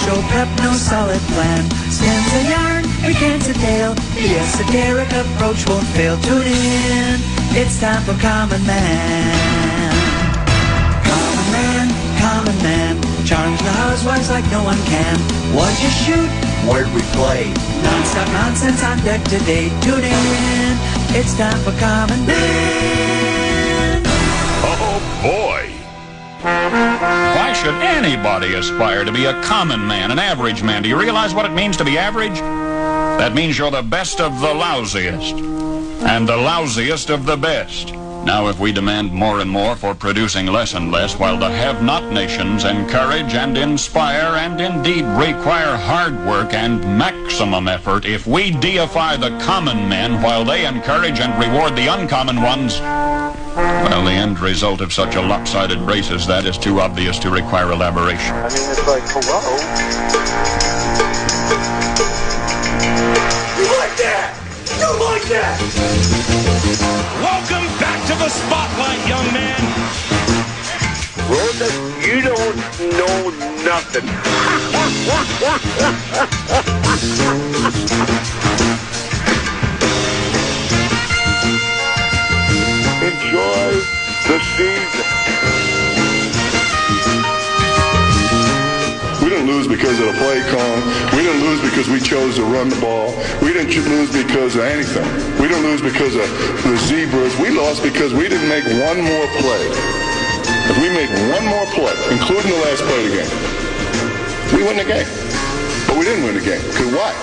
show prep, no solid plan. Stands a yarn, recants a tale. The esoteric approach won't fail. Tune in, it's time for Common Man. Common Man, Common Man. Charms the housewives like no one can. What'd you shoot? Where'd we play? Non-stop nonsense on deck today. Tune in, it's time for Common Man. Oh boy! Why should anybody aspire to be a common man, an average man? Do you realize what it means to be average? That means you're the best of the lousiest, and the lousiest of the best. Now, if we demand more and more for producing less and less, while the have-not nations encourage and inspire and indeed require hard work and maximum effort, if we deify the common men while they encourage and reward the uncommon ones, well, the end result of such a lopsided race as that is too obvious to require elaboration. I mean, it's like, hello? You like that? You like that? Welcome back to the spotlight, young man. Rosa, you don't know nothing. Enjoy the season. We didn't lose because of the play call. We didn't lose because we chose to run the ball. We didn't lose because of anything. We didn't lose because of the zebras. We lost because we didn't make one more play. If we make one more play, including the last play of the game, we win the game. But we didn't win the game. Because why?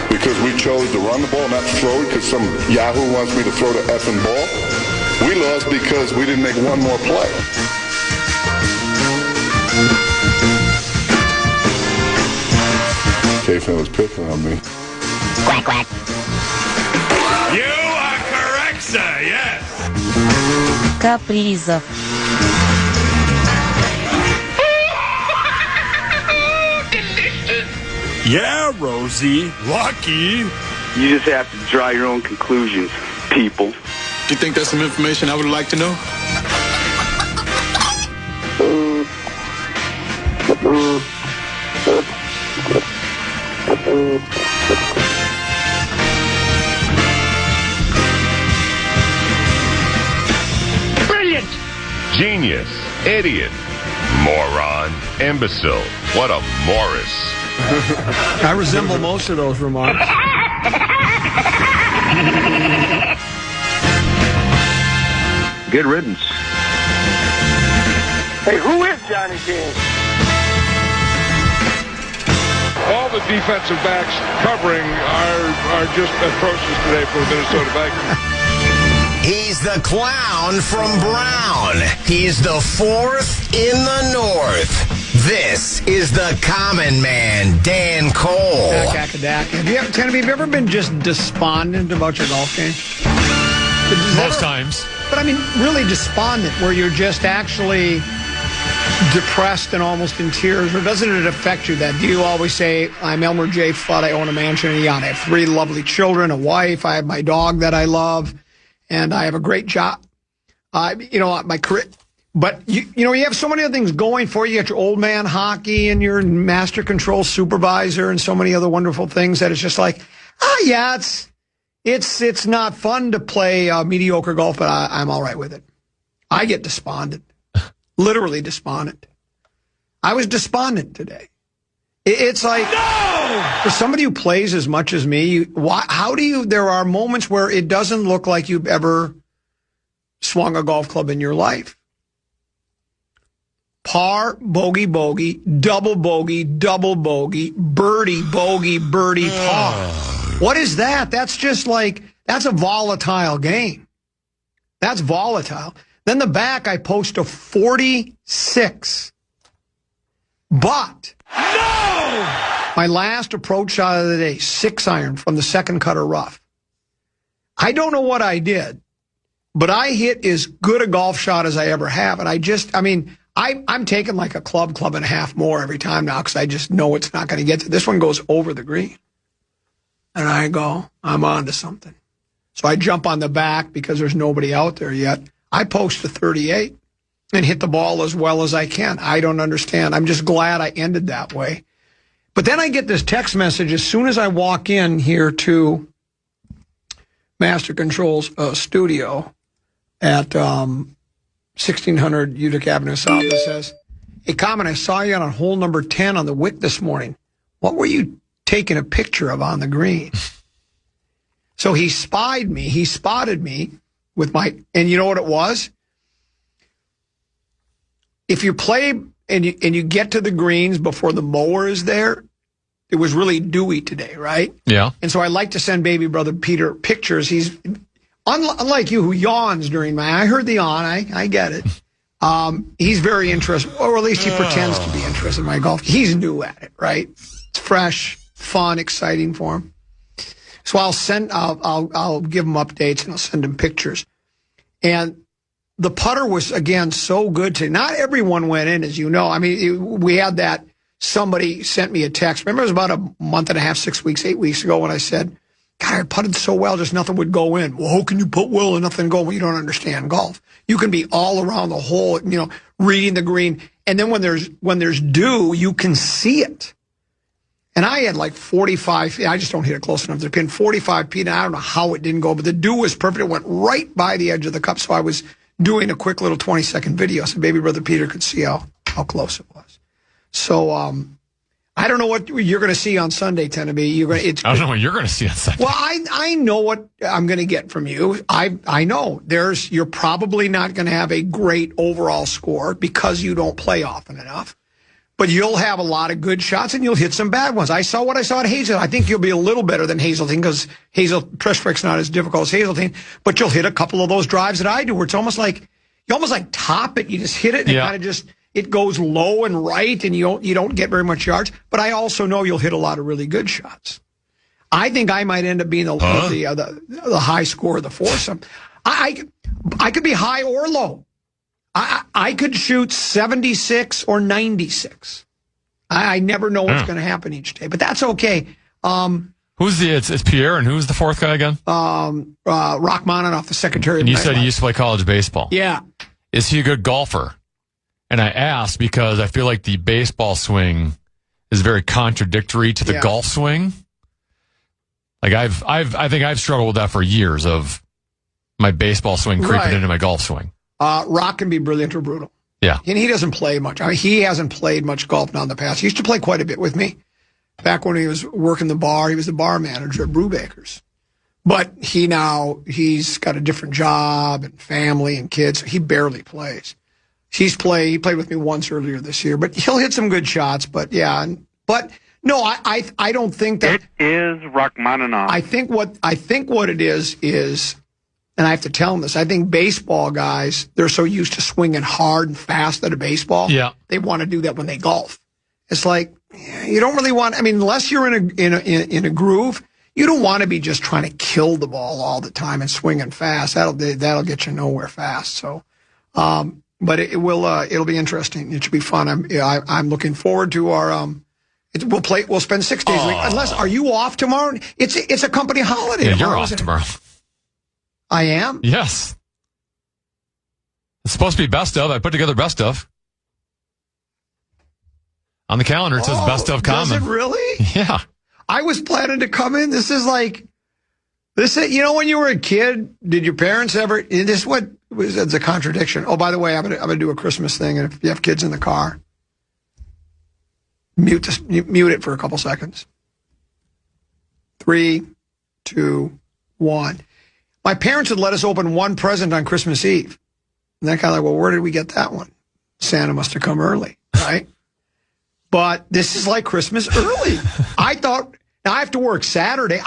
Because we chose to run the ball, not throw it, because some yahoo wants me to throw the effing ball. We lost because we didn't make one more play. KFAN was picking on me. Quack, quack. You are correct, sir, yes. Капризов. Yeah, Rosie. Lucky. You just have to draw your own conclusions, people. Do you think that's some information I would like to know? Brilliant! Genius, idiot, moron, imbecile. What a Morris. I resemble most of those remarks. Good riddance. Hey, who is Johnny King? All the defensive backs covering are just atrocious today for the Minnesota Vikings. He's the clown from Brown. He's the fourth in the North. This is the Common Man, Dan Cole. Have you ever been just despondent about your golf game? Most times. But I mean, really despondent, where you're just actually depressed and almost in tears, or doesn't it affect you that? Do you always say, I'm Elmer J. Fudd, I own a mansion in Yacht, I have 3 lovely children, a wife, I have my dog that I love, and I have a great job. My career. But, you have so many other things going for you. You got your old man hockey and your master control supervisor and so many other wonderful things that it's just like, yeah, it's not fun to play mediocre golf, but I'm all right with it. I get despondent. Literally despondent. I was despondent today. It's like, no! For somebody who plays as much as me, there are moments where it doesn't look like you've ever swung a golf club in your life. Par, bogey, bogey, double bogey, birdie, bogey, birdie, par. What is that? That's just like, that's a volatile game. That's volatile. Then the back, I post a 46. But, no! My last approach shot of the day, 6-iron from the second cutter rough. I don't know what I did, but I hit as good a golf shot as I ever have. And I'm taking like a club and a half more every time now because I just know it's not going to get to. This one goes over the green. And I go, I'm on to something. So I jump on the back because there's nobody out there yet. I post a 38 and hit the ball as well as I can. I don't understand. I'm just glad I ended that way. But then I get this text message as soon as I walk in here to Master Control's studio at 1600 Utica Avenue South. It says, "Hey, Common, I saw you on hole number 10 on the Wick this morning. What were you taking a picture of on the green?" So he spotted me with my, and you know what it was? If you play and you get to the greens before the mower is there, it was really dewy today, right? Yeah. And so I like to send baby brother Peter pictures. He's, unlike you who yawns during I heard the yawn, I get it. He's very interested, or at least he pretends to be interested in my golf. He's new at it, right? It's fresh, fun, exciting for him. So I'll give him updates and I'll send him pictures. And the putter was, again, so good today. Not everyone went in, as you know. I mean, we had that, somebody sent me a text. Remember, it was about a month and a half, 6 weeks, 8 weeks ago when I said, God, I putted so well, just nothing would go in. Well, how can you put well and nothing go? Well, you don't understand golf. You can be all around the hole, reading the green. And then when there's dew, you can see it. And I had like 45 feet. I just don't hit it close enough to the pin. 45 feet. And I don't know how it didn't go, but the dew was perfect. It went right by the edge of the cup. So I was doing a quick little 20-second video so baby brother Peter could see how close it was. So I don't know what you're going to see on Sunday, Tennessee. I don't know what you're going to see on Sunday. Well, I know what I'm going to get from you. I know you're probably not going to have a great overall score because you don't play often enough. But you'll have a lot of good shots and you'll hit some bad ones. I saw what I saw at Hazeltine. I think you'll be a little better than Hazeltine because Pressbrick's not as difficult as Hazeltine. But you'll hit a couple of those drives that I do where it's almost like you top it. You just hit it and it kind of just it goes low and right and you don't get very much yards. But I also know you'll hit a lot of really good shots. I think I might end up being the high score of the foursome. I could be high or low. I could shoot 76 or 96. I never know what's going to happen each day, but that's okay. It's Pierre, and who's the fourth guy again? Rachmaninoff, the secretary. And you said he used to play college baseball. Yeah. Is he a good golfer? And I asked because I feel like the baseball is very contradictory to the golf swing. Like I think I've struggled with that for years of my baseball swing creeping into my golf swing. Rock can be brilliant or brutal. Yeah. And he doesn't play much. I mean, he hasn't played much golf now in the past. He used to play quite a bit with me. Back when he was working the bar, he was the bar manager at Brewbaker's. But he's got a different job and family and kids. So he barely plays. He played with me once earlier this year, but he'll hit some good shots. But yeah, no, I don't think that it is Rachmaninoff. I think what it is, and I have to tell them this. I think baseball guys, they're so used to swinging hard and fast at a baseball. Yeah, they want to do that when they golf. It's like you don't really want. I mean, unless you're in a groove, you don't want to be just trying to kill the ball all the time and swinging fast. That'll get you nowhere fast. So, but it'll be interesting. It should be fun. I'm looking forward to our. We'll spend 6 days a week. Unless, are you off tomorrow? It's a company holiday. Yeah, you're off tomorrow. I am? Yes. It's supposed to be best of. I put together best of. On the calendar, it says best of Common. Does it really? Yeah. I was planning to come in. This is when you were a kid, did your parents ever, it's a contradiction. Oh, by the way, I'm going to do a Christmas thing. And if you have kids in the car, mute it for a couple seconds. 3, 2, 1. My parents had let us open one present on Christmas Eve. And they're kind of like, well, where did we get that one? Santa must have come early, right? But this is like Christmas early. I thought, now I have to work Saturday.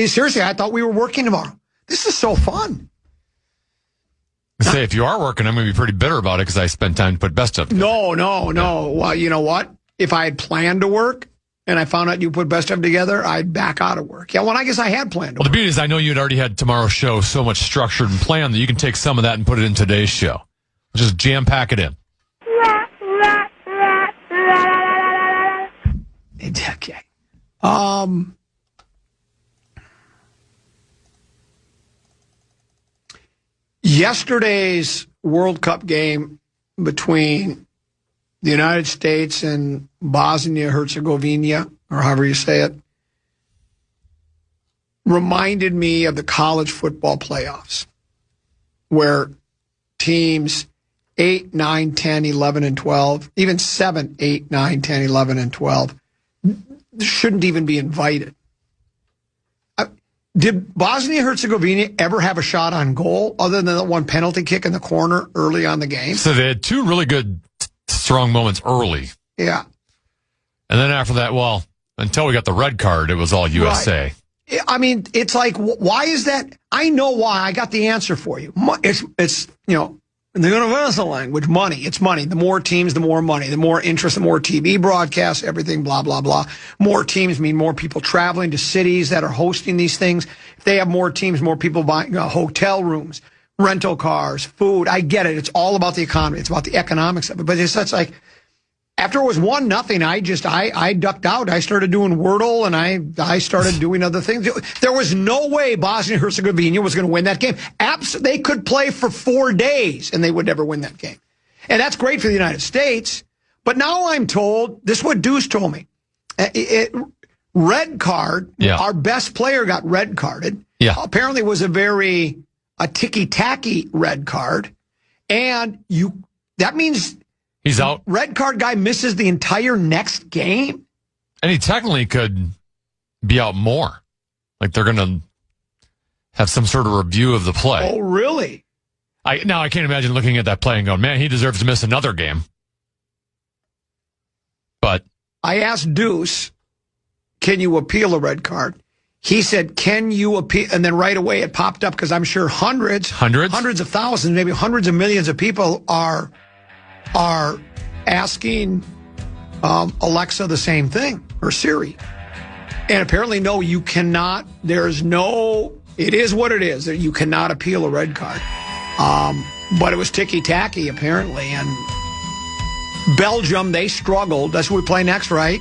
Seriously, I thought we were working tomorrow. This is so fun. Say, if you are working, I'm going to be pretty bitter about it because I spent time to put best of. No. Well, you know what? If I had planned to work, and I found out you put best of together, I'd back out of work. Yeah, well, I guess I had planned to work. The beauty is I know you'd already had tomorrow's show so much structured and planned that you can take some of that and put it in today's show. Just jam-pack it in. Okay. Yesterday's World Cup game between the United States and Bosnia-Herzegovina, or however you say it, reminded me of the college football playoffs, where teams 8, 9, 10, 11, and 12, even 7, 8, 9, 10, 11, and 12, shouldn't even be invited. Did Bosnia-Herzegovina ever have a shot on goal other than that one penalty kick in the corner early on the game? So they had two really good, strong moments early. Yeah. And then after that, well, until we got the red card, it was all USA. Right. I mean, it's like, why is that? I know why. I got the answer for you. It's in the universal language, money. It's money. The more teams, the more money. The more interest, the more TV broadcasts, everything, blah, blah, blah. More teams mean more people traveling to cities that are hosting these things. If they have more teams, more people buying hotel rooms, rental cars, food. I get it. It's all about the economy. It's about the economics of it. But it's such like, after it was 1-0, I ducked out. I started doing Wordle, and I started doing other things. There was no way Bosnia-Herzegovina was going to win that game. They could play for 4 days, and they would never win that game. And that's great for the United States. But now I'm told, this is what Deuce told me. Red card, our best player got red carded. Yeah. Apparently it was a ticky-tacky red card. And that means... He's out. Red card guy misses the entire next game? And he technically could be out more. Like they're going to have some sort of review of the play. Oh, really? I can't imagine looking at that play and going, man, he deserves to miss another game. But I asked Deuce, can you appeal a red card? He said, can you appeal? And then right away it popped up because I'm sure hundreds of thousands, maybe hundreds of millions of people are asking Alexa the same thing, or Siri. And apparently, no, you cannot. It is what it is. You cannot appeal a red card. But it was ticky-tacky, apparently. And Belgium, they struggled. That's what we play next, right?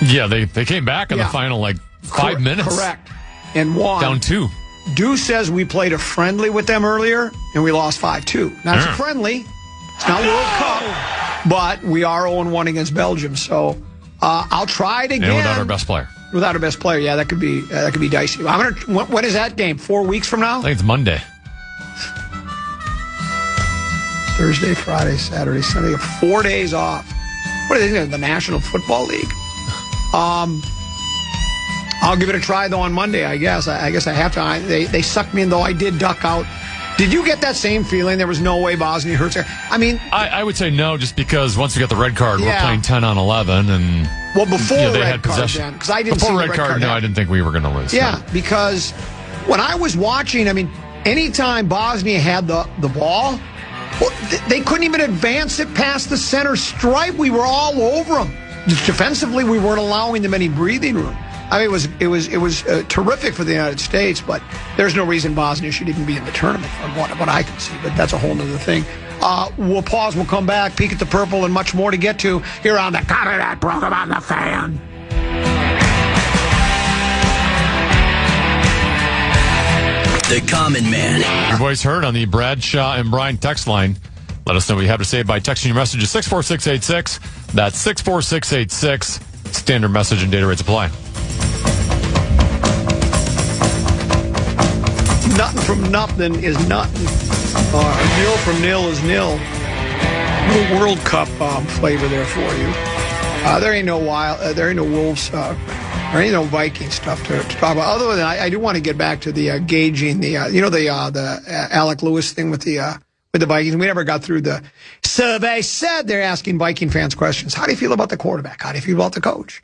Yeah, they came back in the final, 5 minutes. Correct. And won. Down 2. Deuce says we played a friendly with them earlier, and we lost 5-2. Now, it's a friendly. It's not World Cup, but we are 0-1 against Belgium. So I'll try it again. And without our best player. Without our best player, yeah, that could be dicey. When is that game? 4 weeks from now? I think it's Monday. Thursday, Friday, Saturday, Sunday. 4 days off. What are they doing? The National Football League? I'll give it a try though on Monday. I guess I have to. They sucked me in though. I did duck out. Did you get that same feeling? There was no way Bosnia-Herzegovina. I mean, I would say no, just because once we got the red card, we're playing 10-on-11, and before they red had possession. Card, because I didn't before see red card. No, I didn't think we were going to lose. Yeah, because when I was watching, I mean, anytime Bosnia had the ball, they couldn't even advance it past the center stripe. We were all over them. Defensively, we weren't allowing them any breathing room. I mean, it was terrific for the United States, but there's no reason Bosnia should even be in the tournament from what I can see. But that's a whole other thing. We'll pause. We'll come back, peek at the purple, and much more to get to here on the KFAN program on the Fan. The Common Man. Your voice heard on the Bradshaw and Bryan text line. Let us know what you have to say by texting your message to 64686. That's 64686. Standard message and data rates apply. Nothing from nothing is nothing. Nil from nil is nil. Little World Cup flavor there for you. There ain't no Wolves. There ain't no Viking stuff to talk about. Other than I do want to get back to the gauging the Alec Lewis thing with the Vikings. We never got through the survey. Said they're asking Viking fans questions. How do you feel about the quarterback? How do you feel about the coach?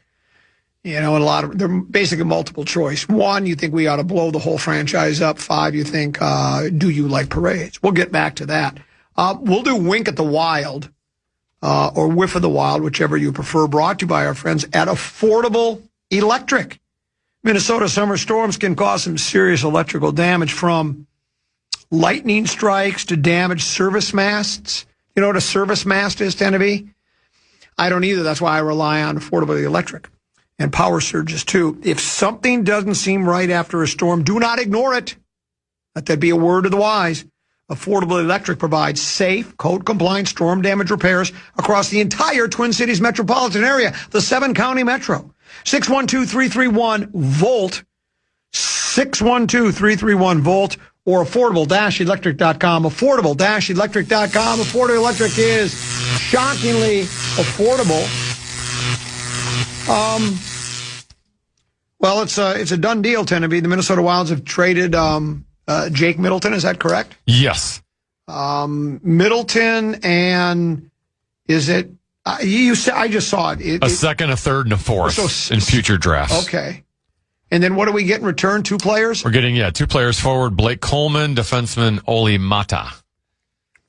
You know, and they're basically multiple choice. 1, you think we ought to blow the whole franchise up. 5, you think, do you like parades? We'll get back to that. We'll do Wink at the Wild, or Whiff of the Wild, whichever you prefer, brought to you by our friends at Affordable Electric. Minnesota summer storms can cause some serious electrical damage, from lightning strikes to damaged service masts. You know what a service mast is, Tennessee? I don't either. That's why I rely on Affordable Electric. And power surges, too. If something doesn't seem right after a storm, do not ignore it. Let that be a word of the wise. Affordable Electric provides safe, code-compliant storm damage repairs across the entire Twin Cities metropolitan area, the 7-county metro. 612-331-VOLT, 612-331-VOLT, or affordable-electric.com. Affordable-electric.com. Affordable Electric is shockingly affordable. Well, it's a done deal, Teneby. The Minnesota Wilds have traded Jake Middleton. Is that correct? Yes. Middleton and is it? You said I just saw it. A second, a third, and a fourth in future drafts. Okay. And then what do we get in return? 2 players? We're getting, 2 players forward. Blake Coleman, defenseman Oli Mata.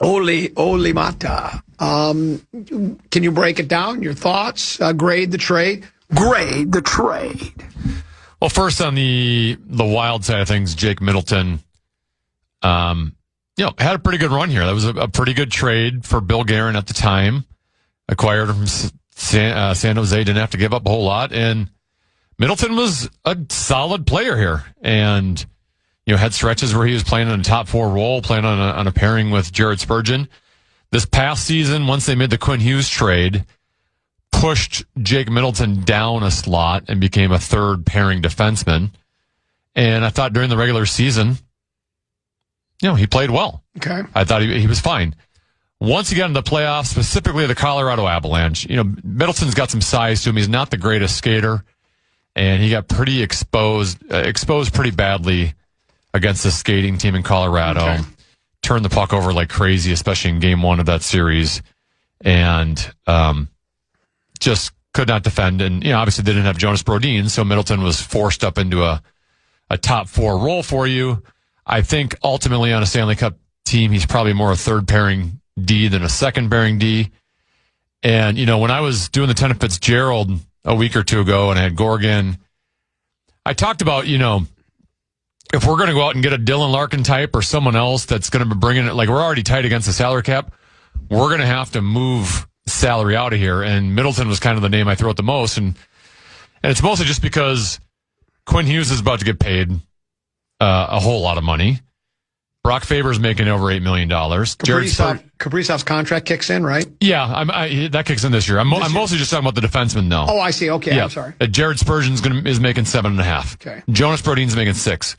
Oli Mata. Can you break it down? Your thoughts? Grade the trade. Grade the trade. Well, first on the Wild side of things, Jake Middleton, had a pretty good run here. That was a pretty good trade for Bill Guerin at the time. Acquired him from San Jose, didn't have to give up a whole lot, and Middleton was a solid player here, and had stretches where he was playing in a top 4 role, playing on a pairing with Jared Spurgeon. This past season, once they made the Quinn Hughes trade, pushed Jake Middleton down a slot and became a third pairing defenseman. And I thought during the regular season, he played well. Okay, I thought he was fine. Once he got into the playoffs, specifically the Colorado Avalanche, Middleton's got some size to him. He's not the greatest skater, and he got pretty exposed pretty badly against the skating team in Colorado. Okay. Turned the puck over like crazy, especially in game 1 of that series, and just could not defend. And obviously they didn't have Jonas Brodin, so Middleton was forced up into a top 4 role for you. I think ultimately on a Stanley Cup team, he's probably more a third pairing D than a second pairing D. And, when I was doing the Tenant Fitzgerald a week or 2 ago and I had Gorgon, I talked about, if we're going to go out and get a Dylan Larkin type or someone else that's going to be bringing it, like we're already tight against the salary cap, we're going to have to move salary out of here. And Middleton was kind of the name I throw at the most. And it's mostly just because Quinn Hughes is about to get paid a whole lot of money. Brock Faber's making over $8 million. Kaprizov's contract kicks in, right? Yeah, that kicks in this year. I'm mostly just talking about the defensemen, though. Oh, I see. Okay, yeah. I'm sorry. Jared Spurgeon is making $7.5. Okay. Jonas Brodin's making $6.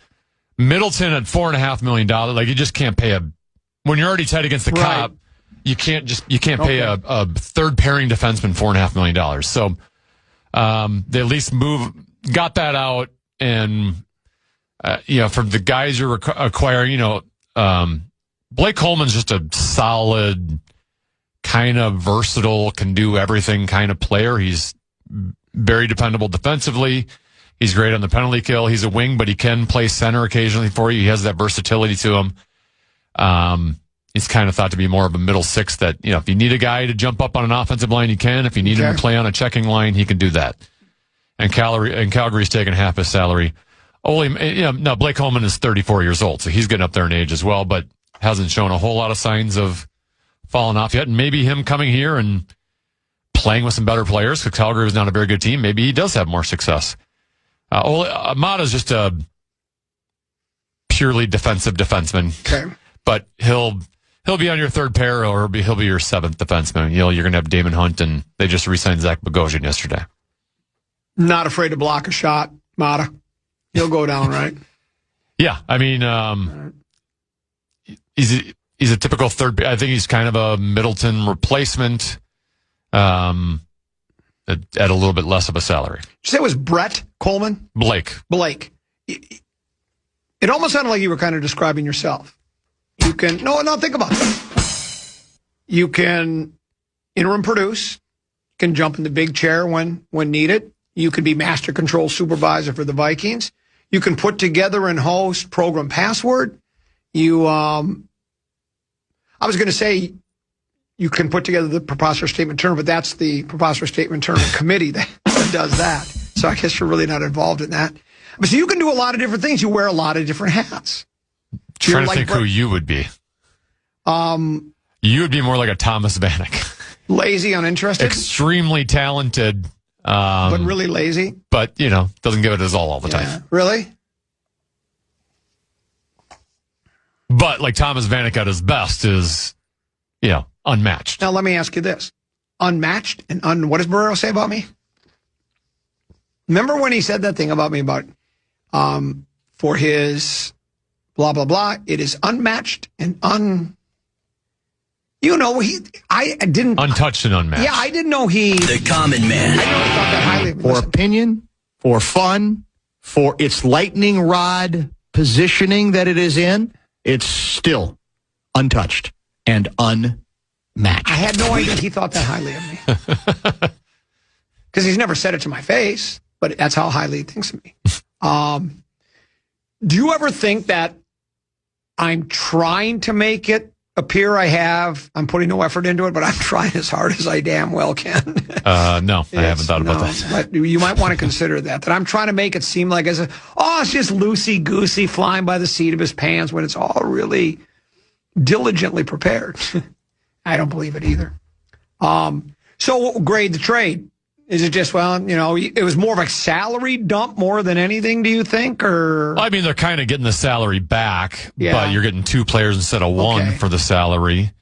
Middleton at $4.5 million. Like, you just can't pay when you're already tight against the cap. You can't pay a third pairing defenseman $4.5 million. So they at least got that out, and for the guys you're acquiring, Blake Coleman's just a solid, kind of versatile, can do everything kind of player. He's very dependable defensively. He's great on the penalty kill. He's a wing, but he can play center occasionally for you. He has that versatility to him. He's kind of thought to be more of a middle 6 that, if you need a guy to jump up on an offensive line, he can. If you need him to play on a checking line, he can do that. And Calgary's taking half his salary. Now Blake Coleman is 34 years old, so he's getting up there in age as well, but hasn't shown a whole lot of signs of falling off yet. And maybe him coming here and playing with some better players, because Calgary was not a very good team, maybe he does have more success. Amada's just a purely defensive defenseman. Okay. But he'll be on your third pair, or he'll be your 7th defenseman. You're going to have Damon Hunt, and they just re-signed Zach Bogosian yesterday. Not afraid to block a shot, Mata. He'll go down, right? Yeah, I mean, he's a typical third. I think he's kind of a Middleton replacement, at a little bit less of a salary. Did you say it was Brett Coleman? Blake. It almost sounded like you were kind of describing yourself. You can think about it. You can interim produce. You can jump in the big chair when needed. You can be master control supervisor for the Vikings. You can put together and host program password. I was going to say you can put together the preposterous statement term, but that's the preposterous statement term committee that does that. So I guess you're really not involved in that. But so you can do a lot of different things. You wear a lot of different hats. Trying to think who you would be. You would be more like a Thomas Vanek. Lazy, uninterested. Extremely talented. But really lazy. But, doesn't give it his all the time. Really? But like Thomas Vanek at his best is, unmatched. Now let me ask you this: unmatched and what does Barrero say about me? Remember when he said that thing about me about for his blah blah blah? It is unmatched and I didn't untouched and unmatched. Yeah, I didn't know he the common man. I never thought that highly of him. For opinion, for fun, for its lightning rod positioning that it is in, it's still untouched and unmatched. I had no idea he thought that highly of me. Because he's never said it to my face, but that's how highly he thinks of me. Do you ever think that I'm trying to make it appear I'm putting no effort into it, but I'm trying as hard as I damn well can? No, I haven't thought about that. But you might want to consider that I'm trying to make it seem like it's just loosey-goosey flying by the seat of his pants when it's all really diligently prepared. I don't believe it either. So grade the trade. Is it just, it was more of a salary dump more than anything, do you think? Or I mean, they're kind of getting the salary back, but you're getting 2 players instead of 1 for the salary.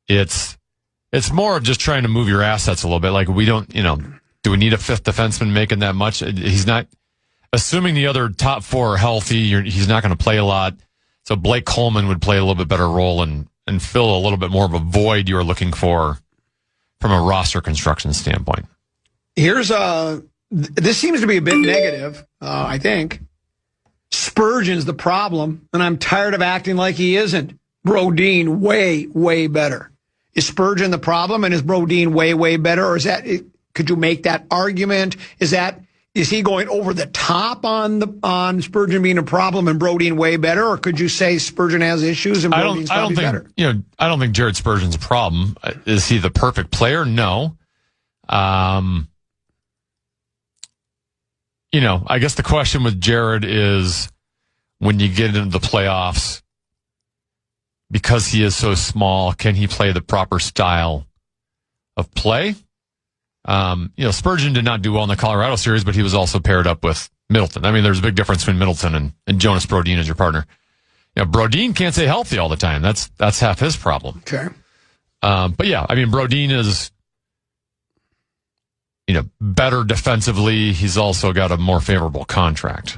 It's more of just trying to move your assets a little bit. Like we don't, do we need a 5th defenseman making that much? He's not, assuming the other top 4 are healthy, he's not going to play a lot. So Blake Coleman would play a little bit better role and fill a little bit more of a void you were looking for from a roster construction standpoint. Here's this seems to be a bit negative, I think. Spurgeon's the problem, and I'm tired of acting like he isn't. Brodin, way, way better. Is Spurgeon the problem, and is Brodin way, way better? Or could you make that argument? Is he going over the top on Spurgeon being a problem and Brodin way better? Or could you say Spurgeon has issues and Brodin's probably better? I don't think Jared Spurgeon's a problem. Is he the perfect player? No. I guess the question with Jared is when you get into the playoffs, because he is so small, can he play the proper style of play? Spurgeon did not do well in the Colorado series, but he was also paired up with Middleton. I mean, there's a big difference between Middleton and Jonas Brodin as your partner. Brodin can't stay healthy all the time. That's half his problem. Okay. But yeah, I mean, Brodin is, better defensively. He's also got a more favorable contract.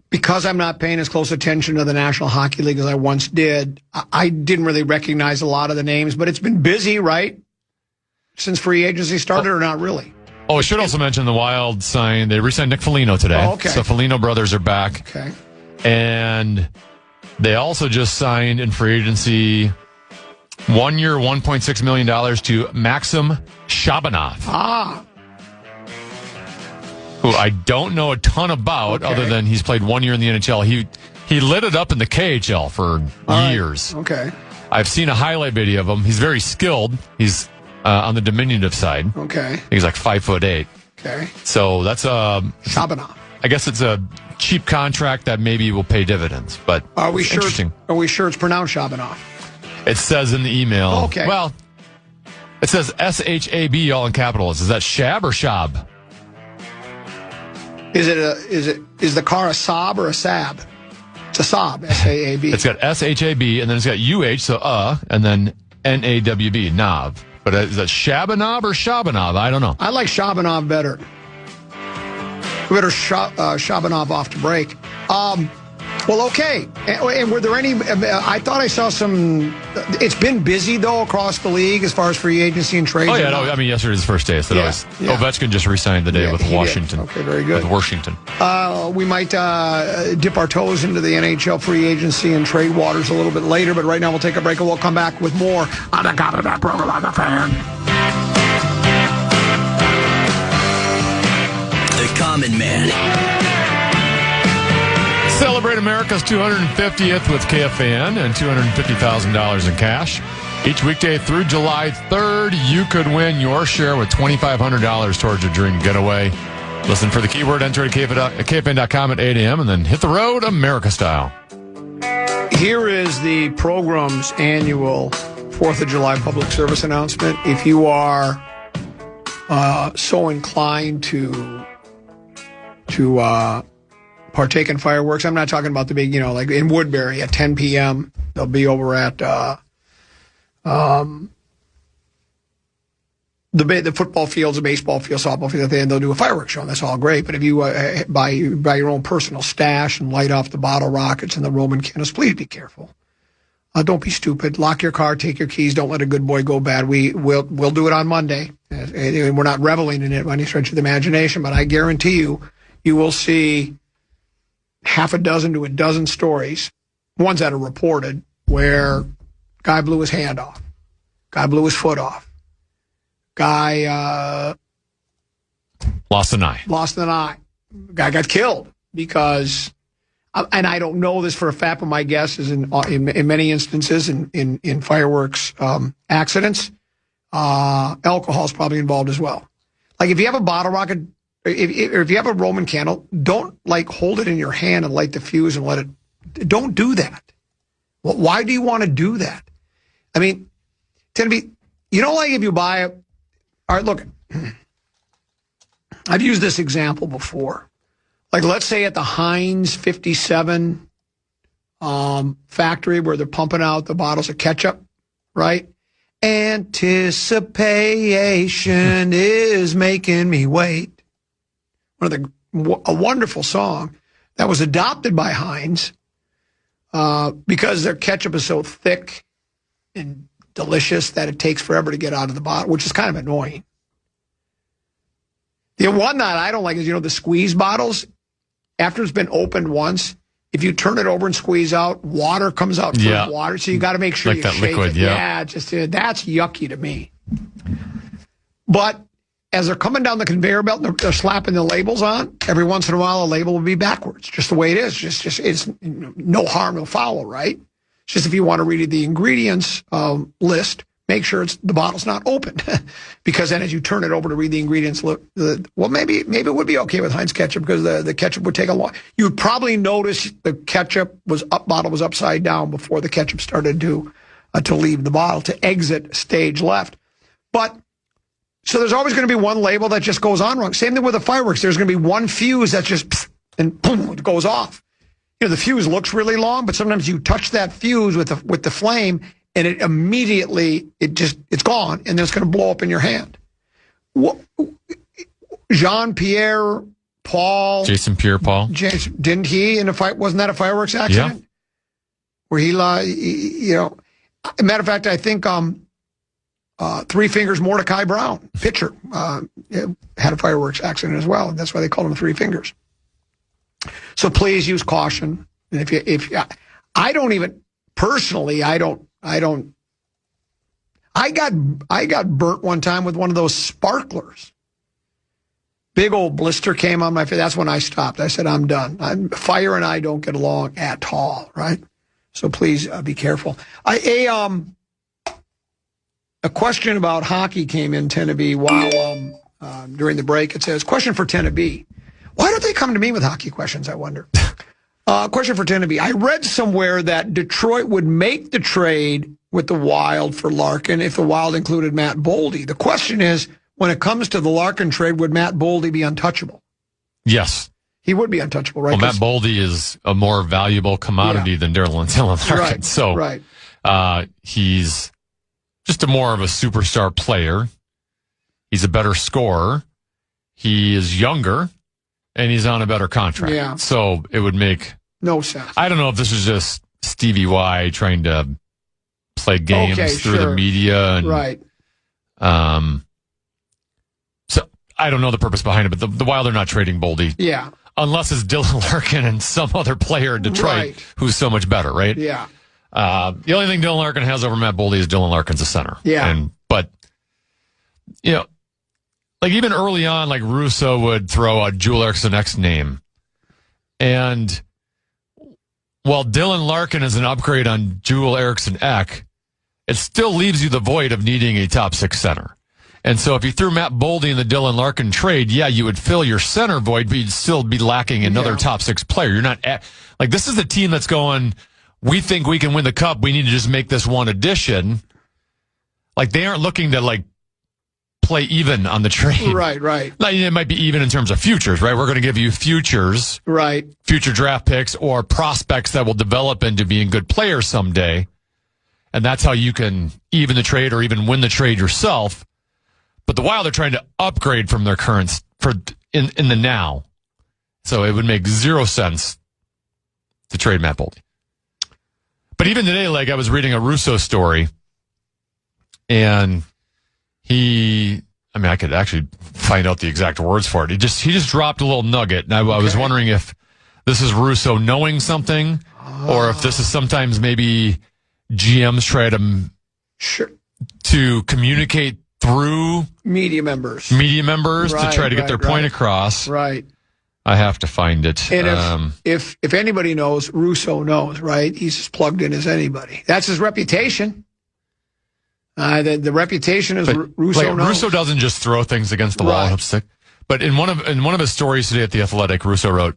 Because I'm not paying as close attention to the National Hockey League as I once did, I didn't really recognize a lot of the names, but it's been busy, right? Since free agency started, or not really? Oh, I should also mention the Wild they re-signed Nick Foligno today. Oh, okay. So Foligno brothers are back. Okay. And they also just signed in free agency 1 year, $1.6 million to Maxim Shabanov. Who I don't know a ton about other than he's played 1 year in the NHL. He lit it up in the KHL for years. Okay. I've seen a highlight video of him. He's very skilled. He's on the diminutive side. Okay. He's like 5'8". Okay. So that's Shabanov. I guess it's a cheap contract that maybe will pay dividends. But are we sure? Interesting. Are we sure it's pronounced Shabanov? It says in the email. Okay. Well, it says SHAB all in capitals. Is that Shab or Shab? Is the car a Saab or a Saab? It's a Saab, S-A-A-B. It's got S-H-A-B, and then it's got U-H, so and then N-A-W-B, Nav. But is that Shabanov or Shabanov? I don't know. I like Shabanov better. We better Shabanov off to break. Well, okay. And were there any... I thought I saw some... It's been busy, though, across the league as far as free agency and trades. Oh, yeah. No, I mean, yesterday's the first day. So Ovechkin just re-signed today with Washington. Okay, very good. With Washington. We might dip our toes into the NHL free agency and trade waters a little bit later, but right now we'll take a break and we'll come back with more on the Common Man program on the Fan. The Common Man. Celebrate America's 250th with KFAN and $250,000 in cash. Each weekday through July 3rd, you could win your share with $2,500 towards your dream getaway. Listen for the keyword, enter at KFAN.com at 8 a.m., and then hit the road America style. Here is the program's annual 4th of July public service announcement. If you are so inclined to partake in fireworks. I'm not talking about the big, like in Woodbury at 10 p.m. They'll be over at the football fields, the baseball field, softball field, and they'll do a fireworks show, and that's all great. But if you buy your own personal stash and light off the bottle rockets and the Roman candles, please be careful. Don't be stupid. Lock your car, take your keys. Don't let a good boy go bad. We'll do it on Monday. We're not reveling in it by any stretch of the imagination, but I guarantee you will see half a dozen to a dozen stories, ones that are reported, where guy blew his hand off, guy blew his foot off, guy lost an eye. Guy got killed because, and I don't know this for a fact, but my guess is in many instances in fireworks accidents, alcohol is probably involved as well. Like if you have a bottle rocket, if you have a Roman candle, don't hold it in your hand and light the fuse and let it. Don't do that. Well, why do you want to do that? I mean, tend to be, if you buy a. All right, look, I've used this example before. Like, let's say at the Heinz 57 factory where they're pumping out the bottles of ketchup, right? Anticipation is making me wait. A wonderful song that was adopted by Heinz because their ketchup is so thick and delicious that it takes forever to get out of the bottle, which is kind of annoying. The one that I don't like is, the squeeze bottles. After it's been opened once, if you turn it over and squeeze out, water comes out from water. So you got to make sure you shake liquid, it. Yeah, that's yucky to me. But as they're coming down the conveyor belt, they're slapping the labels on. Every once in a while, a label will be backwards, just the way it is. Just it's no harm, no foul, right? It's just if you want to read the ingredients list, make sure the bottle's not open, because then as you turn it over to read the ingredients, maybe it would be okay with Heinz ketchup because the ketchup would take a long. You would probably notice the ketchup bottle was upside down before the ketchup started to leave the bottle, to exit stage left. But so there's always going to be one label that just goes on wrong. Same thing with the fireworks. There's going to be one fuse that just and boom, it goes off. The fuse looks really long, but sometimes you touch that fuse with the flame, and it immediately it's gone, and then it's going to blow up in your hand. Jason Pierre-Paul, didn't he in a fight? Wasn't that a fireworks accident? Yeah. Where he matter of fact, I think Three Fingers Mordecai Brown, pitcher, had a fireworks accident as well, and that's why they call him Three Fingers. So please use caution. And if I don't even personally, I got burnt one time with one of those sparklers. Big old blister came on my face. That's when I stopped. I said, I'm done. Fire and I don't get along at all, right? So please be careful. A question about hockey came in, Tenneby, while during the break. It says, question for Tenneby. Why don't they come to me with hockey questions, I wonder? Question for Tenneby. I read somewhere that Detroit would make the trade with the Wild for Larkin if the Wild included Matt Boldy. The question is, when it comes to the Larkin trade, would Matt Boldy be untouchable? Yes. He would be untouchable, right? Well, Matt Boldy is a more valuable commodity than Dylan Larkin. Right. So he's just more of a superstar player. He's a better scorer. He is younger. And he's on a better contract. Yeah. So it would make no sense. I don't know if this is just Stevie Y trying to play games through the media. And, right. So I don't know the purpose behind it, but the Wild are not trading Boldy. Yeah. Unless it's Dylan Larkin and some other player in Detroit who's so much better, right? Yeah. The only thing Dylan Larkin has over Matt Boldy is Dylan Larkin's a center. Yeah. But like even early on, like Russo would throw a Joel Eriksson X name. And while Dylan Larkin is an upgrade on Joel Eriksson Ek, it still leaves you the void of needing a top six center. And so if you threw Matt Boldy in the Dylan Larkin trade, you would fill your center void, but you'd still be lacking another top six player. You're not like this is the team that's going, we think we can win the cup. We need to just make this one addition. Like they aren't looking to play even on the trade. Right. Now, it might be even in terms of futures, right? We're going to give you futures, right? Future draft picks or prospects that will develop into being good players someday. And that's how you can even the trade or even win the trade yourself. But the Wild are trying to upgrade from their current in the now. So it would make zero sense to trade Matt Boldy. But even today, like I was reading a Russo story, and I could actually find out the exact words for it. He just dropped a little nugget, and I was wondering if this is Russo knowing something, or if this is sometimes maybe GMs try to communicate through media members to try to get their point across. Right. I have to find it. And if anybody knows, Russo knows, right? He's as plugged in as anybody. That's his reputation. The reputation is Russo knows. Russo doesn't just throw things against the wall. But in one of his stories today at The Athletic, Russo wrote,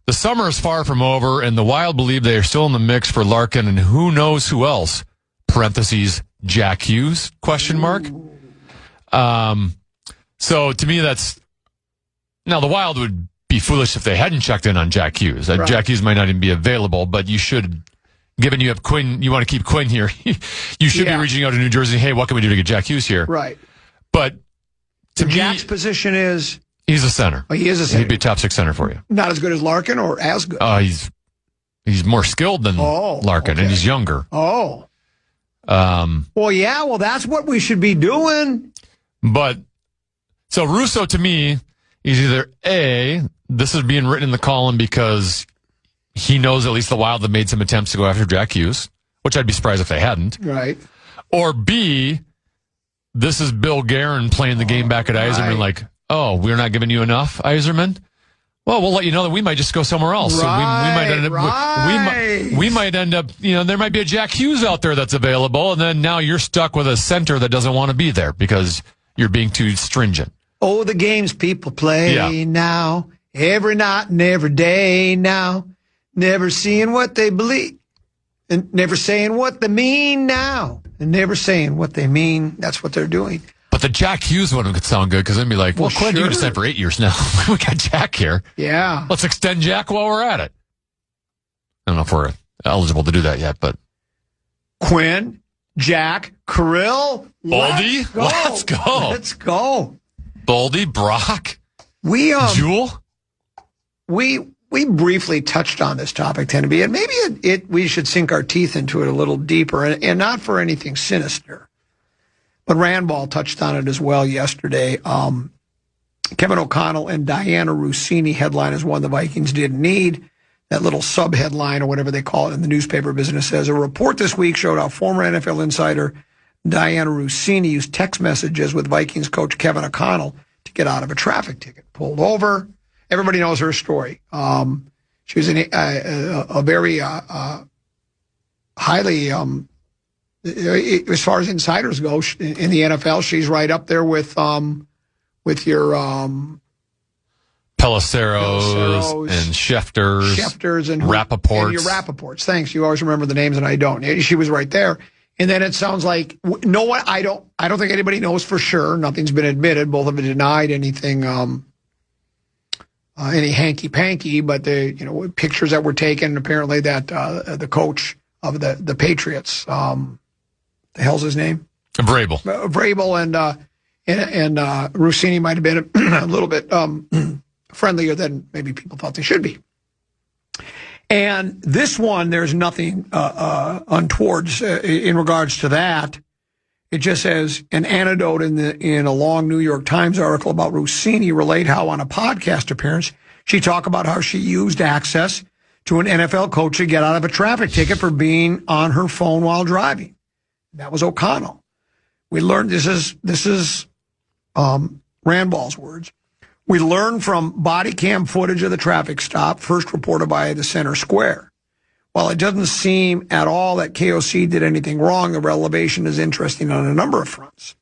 "The summer is far from over, and the Wild believe they are still in the mix for Larkin and who knows who else." Parentheses, Jack Hughes, question mark. So to me, that's... Now, the Wild would be foolish if they hadn't checked in on Jack Hughes. Jack Hughes might not even be available, but you should, given you have Quinn, you want to keep Quinn here, you should be reaching out to New Jersey. Hey, what can we do to get Jack Hughes here? Right. But to me, Jack's position is... He's a center. Oh, he is a center. He'd be a top 6 center for you. Not as good as Larkin or as good? He's more skilled than Larkin, and he's younger. Well, that's what we should be doing. But, so Russo to me is either A, this is being written in the column because he knows at least the Wild have made some attempts to go after Jack Hughes, which I'd be surprised if they hadn't. Right. Or B, this is Bill Guerin playing the game back at Yzerman like, oh, we're not giving you enough, Yzerman? Well, we'll let you know that we might just go somewhere else. So we might end up, we might end up, there might be a Jack Hughes out there that's available, and then now you're stuck with a center that doesn't want to be there because you're being too stringent. Oh, the games people play now, every night and every day now, never seeing what they believe, and never saying what they mean now, and never saying what they mean. That's what they're doing. But the Jack Hughes one could sound good because then be like, well, Quinn, you can sign for 8 years now. We got Jack here. Yeah. Let's extend Jack while we're at it. I don't know if we're eligible to do that yet, but. Quinn, Jack, Kirill, Boldy, let's go. Let's go. Boldy, Brock, Jewel. We briefly touched on this topic, Tenby, and maybe we should sink our teeth into it a little deeper, and not for anything sinister. But Randball touched on it as well yesterday. Kevin O'Connell and Diana Russini headline is one the Vikings didn't need. That little sub-headline or whatever they call it in the newspaper business says, a report this week showed how former NFL insider Diana Russini used text messages with Vikings coach Kevin O'Connell to get out of a traffic ticket. Pulled over. Everybody knows her story. She was a very highly... as far as insiders go in the NFL, she's right up there with your Pelisseros and Schefters and Rappaports. And your Rappaports. Thanks. You always remember the names, and I don't. She was right there. And then it sounds like I don't think anybody knows for sure. Nothing's been admitted. Both of them denied anything, any hanky panky. But the pictures that were taken apparently that the coach of the Patriots. The hell's his name? Vrabel. Vrabel and Russini might have been a little bit friendlier than maybe people thought they should be. And this one, there's nothing untowards in regards to that. It just says an anecdote in a long New York Times article about Russini relate how on a podcast appearance she talked about how she used access to an NFL coach to get out of a traffic ticket for being on her phone while driving. That was O'Connell. We learned this is Randball's words. We learned from body cam footage of the traffic stop, first reported by the Center Square. While it doesn't seem at all that KOC did anything wrong, the revelation is interesting on a number of fronts.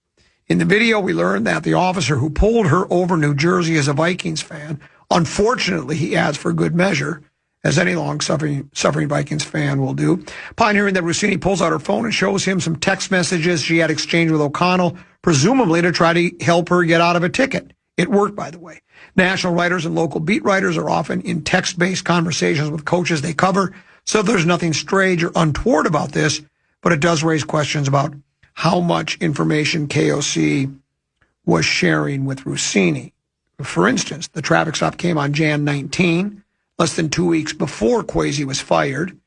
In the video, we learned that the officer who pulled her over New Jersey is a Vikings fan. Unfortunately, he adds for good measure, as any long-suffering Vikings fan will do. Upon hearing that Russini pulls out her phone and shows him some text messages she had exchanged with O'Connell, presumably to try to help her get out of a ticket. It worked, by the way. National writers and local beat writers are often in text-based conversations with coaches they cover, so there's nothing strange or untoward about this, but it does raise questions about how much information KOC was sharing with Russini. For instance, the traffic stop came on Jan 19, less than 2 weeks before Kwesi was fired.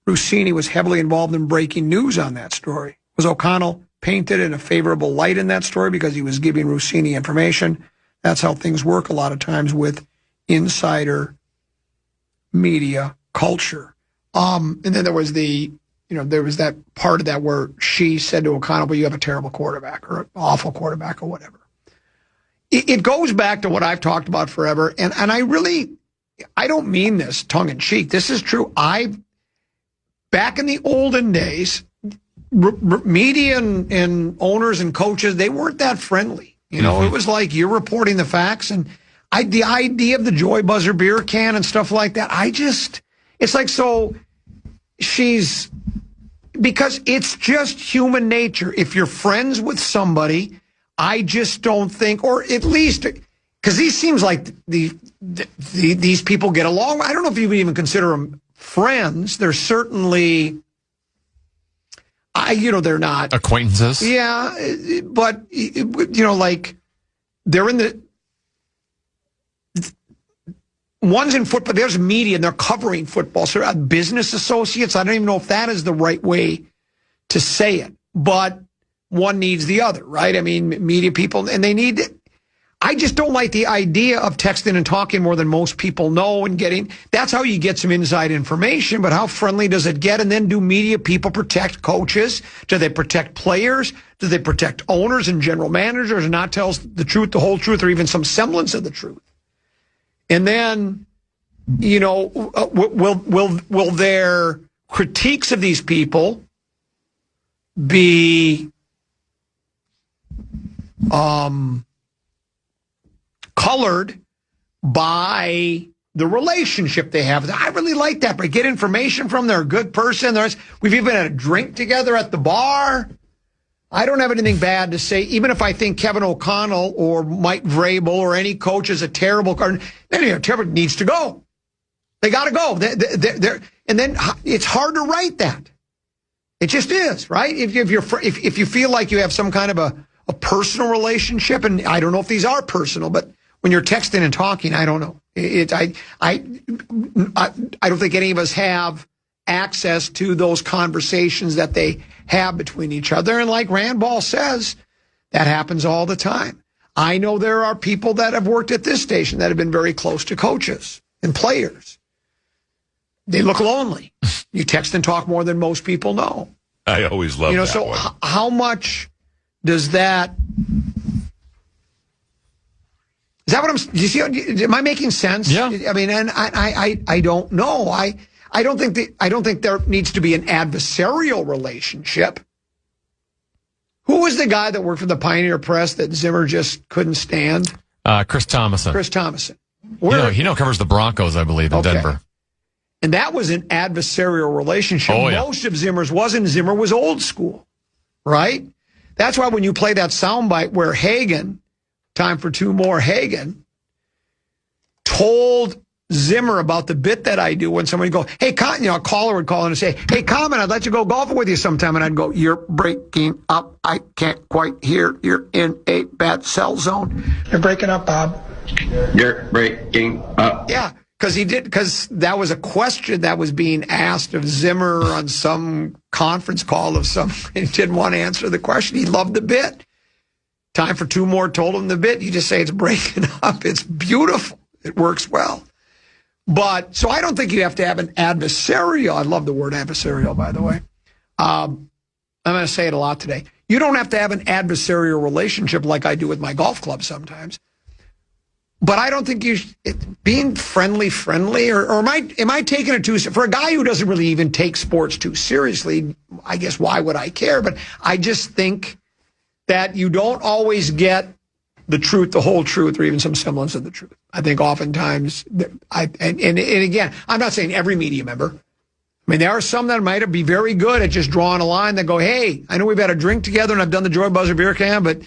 Russini was heavily involved in breaking news on that story. Was O'Connell painted in a favorable light in that story because he was giving Russini information? That's how things work a lot of times with insider media culture. And then there was there was that part of that where she said to O'Connell, "But you have a terrible quarterback or an awful quarterback or whatever." It goes back to what I've talked about forever, and I don't mean this tongue in cheek. This is true. Back in the olden days, media and owners and coaches, they weren't that friendly. It was like you're reporting the facts, and the idea of the Joy Buzzer beer can and stuff like that. It's like, so because it's just human nature. If you're friends with somebody, I just don't think, or at least, because these seems like these people get along. I don't know if you would even consider them friends. They're certainly, they're not acquaintances. Yeah, but like they're in the one's in football. There's media and they're covering football. So business associates. I don't even know if that is the right way to say it, but one needs the other, right? I mean, media people, and they need it. I just don't like the idea of texting and talking more than most people know and that's how you get some inside information, but how friendly does it get? And then do media people protect coaches? Do they protect players? Do they protect owners and general managers and not tell the truth, the whole truth, or even some semblance of the truth? And then, will their critiques of these people be colored by the relationship they have? I really like that, but get information from them. They're a good person. We've even had a drink together at the bar. I don't have anything bad to say, even if I think Kevin O'Connell or Mike Vrabel or any coach is a terrible coach. Trevor needs to go. They got to go. And then it's hard to write that. It just is, right? If you feel like you have some kind of a personal relationship, and I don't know if these are personal, but when you're texting and talking, I don't know. I don't think any of us have access to those conversations that they have between each other. And like Rand Ball says, that happens all the time. I know there are people that have worked at this station that have been very close to coaches and players. They look lonely. You text and talk more than most people know. I always love that. So how much does that? Is that what I'm? Do you see? Am I making sense? Yeah. I mean, and I don't know. I don't think there needs to be an adversarial relationship. Who was the guy that worked for the Pioneer Press that Zimmer just couldn't stand? Chris Thomason. Chris Thomason. He covers the Broncos, I believe, in Denver. And that was an adversarial relationship. Oh, yeah. Most of Zimmer's wasn't. Zimmer was old school, right? That's why when you play that soundbite where Hagan, time for two more, Hagan, told Zimmer about the bit that I do when somebody go, hey, a caller would call in and say, hey, Common, I'd let you go golfing with you sometime. And I'd go, you're breaking up. I can't quite hear. You're in a bad cell zone. You're breaking up, Bob. You're breaking up. Yeah, because that was a question that was being asked of Zimmer on some conference call of some, he didn't want to answer the question. He loved the bit. Time for two more told him the bit. You just say it's breaking up. It's beautiful. It works well. But, so I don't think you have to have an adversarial. I love the word adversarial, by the way. I'm going to say it a lot today. You don't have to have an adversarial relationship like I do with my golf club sometimes. But I don't think being friendly, or am I taking it too, for a guy who doesn't really even take sports too seriously, I guess why would I care? But I just think that you don't always get the truth, the whole truth, or even some semblance of the truth. I think oftentimes, and again, I'm not saying every media member. I mean, there are some that might be very good at just drawing a line that go, hey, I know we've had a drink together and I've done the Joy Buzzer beer can, but,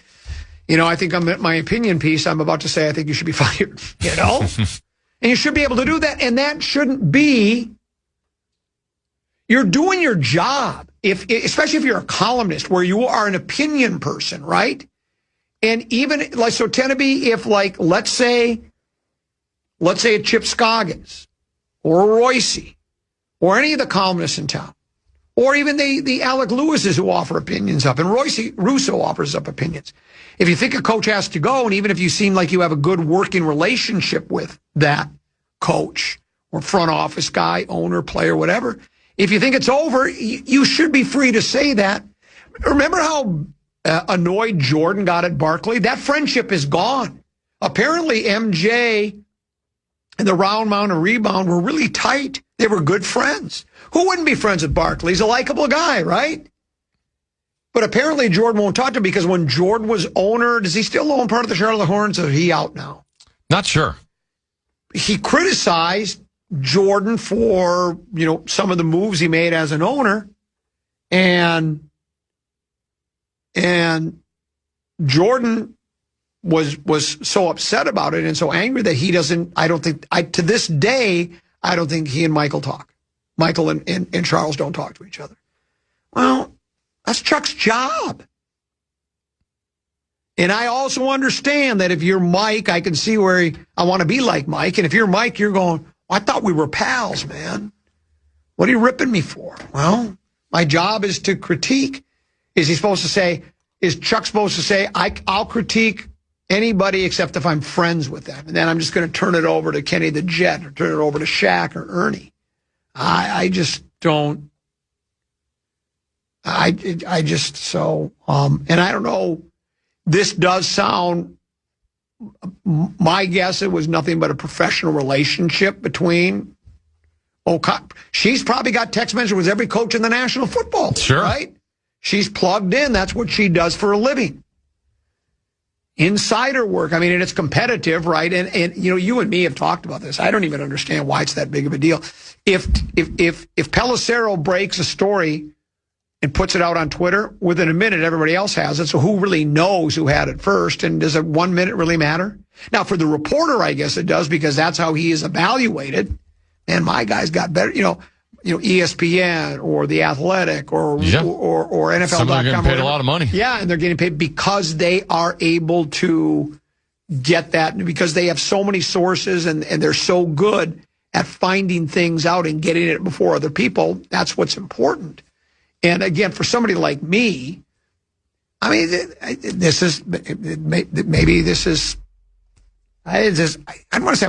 I think I'm at my opinion piece. I'm about to say I think you should be fired, And you should be able to do that. And that shouldn't be, you're doing your job, especially if you're a columnist where you are an opinion person, right? And even, tend to be if, let's say a Chip Scoggins or a Royce or any of the columnists in town, or even the Alec Lewises who offer opinions up, and Russo offers up opinions. If you think a coach has to go, and even if you seem like you have a good working relationship with that coach or front office guy, owner, player, whatever, if you think it's over, you should be free to say that. Remember how annoyed Jordan got at Barkley? That friendship is gone. Apparently, MJ and the round, mound, and rebound were really tight. They were good friends. Who wouldn't be friends with Barkley? He's a likable guy, right? But apparently Jordan won't talk to him because when Jordan was owner, does he still own part of the Charlotte Hornets, or is he out now? Not sure. He criticized Jordan for, some of the moves he made as an owner. And Jordan was so upset about it and so angry that he doesn't, to this day, I don't think he and Michael talk. Michael and Charles don't talk to each other. Well, that's Chuck's job. And I also understand that if you're Mike, I can see where I want to be like Mike. And if you're Mike, you're going, I thought we were pals, man. What are you ripping me for? Well, my job is to critique. Is Chuck supposed to say, I'll critique anybody except if I'm friends with them. And then I'm just going to turn it over to Kenny the Jet or turn it over to Shaq or Ernie. I just don't. And I don't know, this does sound, my guess, it was nothing but a professional relationship between, she's probably got text messages with every coach in the National Football League, sure, right? She's plugged in. That's what she does for a living. Insider work. I mean, and it's competitive, right? And you and me have talked about this. I don't even understand why it's that big of a deal. If Pelissero breaks a story and puts it out on Twitter, within a minute, everybody else has it. So who really knows who had it first? And does it 1 minute really matter? Now, for the reporter, I guess it does, because that's how he is evaluated. And my guys got better, ESPN or The Athletic or NFL.com. Some are getting paid a lot of money. Yeah, and they're getting paid because they are able to get that, because they have so many sources and they're so good at finding things out and getting it before other people. That's what's important. And again, for somebody like me, I mean, I don't want to say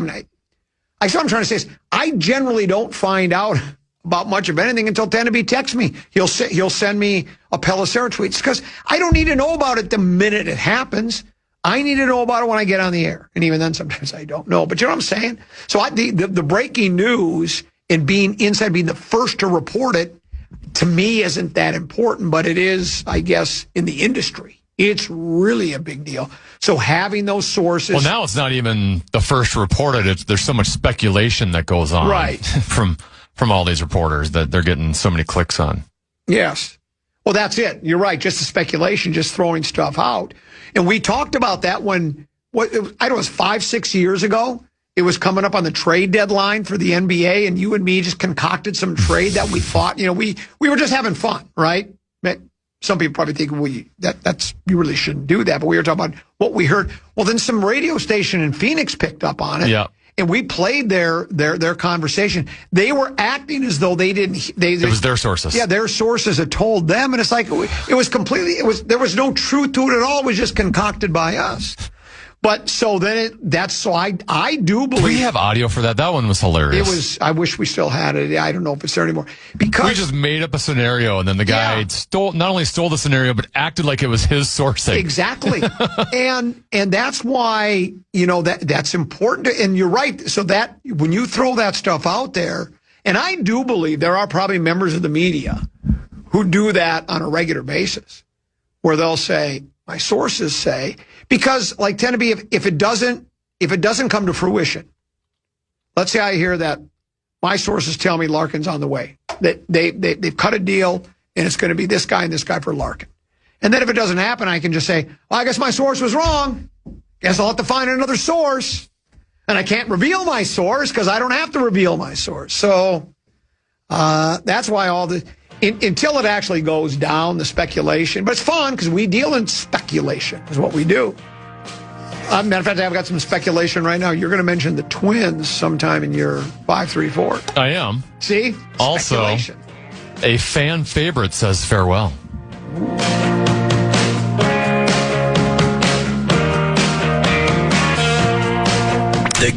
I'm trying to say is I generally don't find out about much of anything until Teneby texts me. He'll send me a Pelissero tweet because I don't need to know about it the minute it happens. I need to know about it when I get on the air. And even then, sometimes I don't know. But you know what I'm saying? So the breaking news and being inside, being the first to report it, to me isn't that important, but it is, I guess, in the industry. It's really a big deal. So having those sources. Well, now it's not even the first to report it. There's so much speculation that goes on, right, from all these reporters that they're getting so many clicks on. Yes. Well, that's it. You're right. Just the speculation, just throwing stuff out. And we talked about that when, I don't know, it was 5-6 years ago. It was coming up on the trade deadline for the NBA, and you and me just concocted some trade that we thought, we were just having fun, right? Some people probably think you really shouldn't do that, but we were talking about what we heard. Well, then some radio station in Phoenix picked up on it. Yeah. And we played their conversation. They were acting as though they didn't. It was their sources. Yeah, their sources had told them, and it's like it was completely. There was no truth to it at all. It was just concocted by us. But so then I do believe. We have audio for that. That one was hilarious. It was. I wish we still had it. I don't know if it's there anymore. Because we just made up a scenario, and then the guy not only stole the scenario, but acted like it was his sourcing. Exactly. and that's why, that's important. And you're right. So that when you throw that stuff out there, and I do believe there are probably members of the media who do that on a regular basis, where they'll say, my sources say, Because, like, tend to be, if it doesn't come to fruition, let's say I hear that my sources tell me Larkin's on the way, that they've cut a deal and it's going to be this guy and this guy for Larkin. And then if it doesn't happen, I can just say, well, I guess my source was wrong. Guess I'll have to find another source. And I can't reveal my source because I don't have to reveal my source. So that's why until it actually goes down, the speculation. But it's fun because we deal in speculation is what we do. Matter of fact, I've got some speculation right now. You're going to mention the Twins sometime in your 534. I am. See? Also, a fan favorite says farewell. The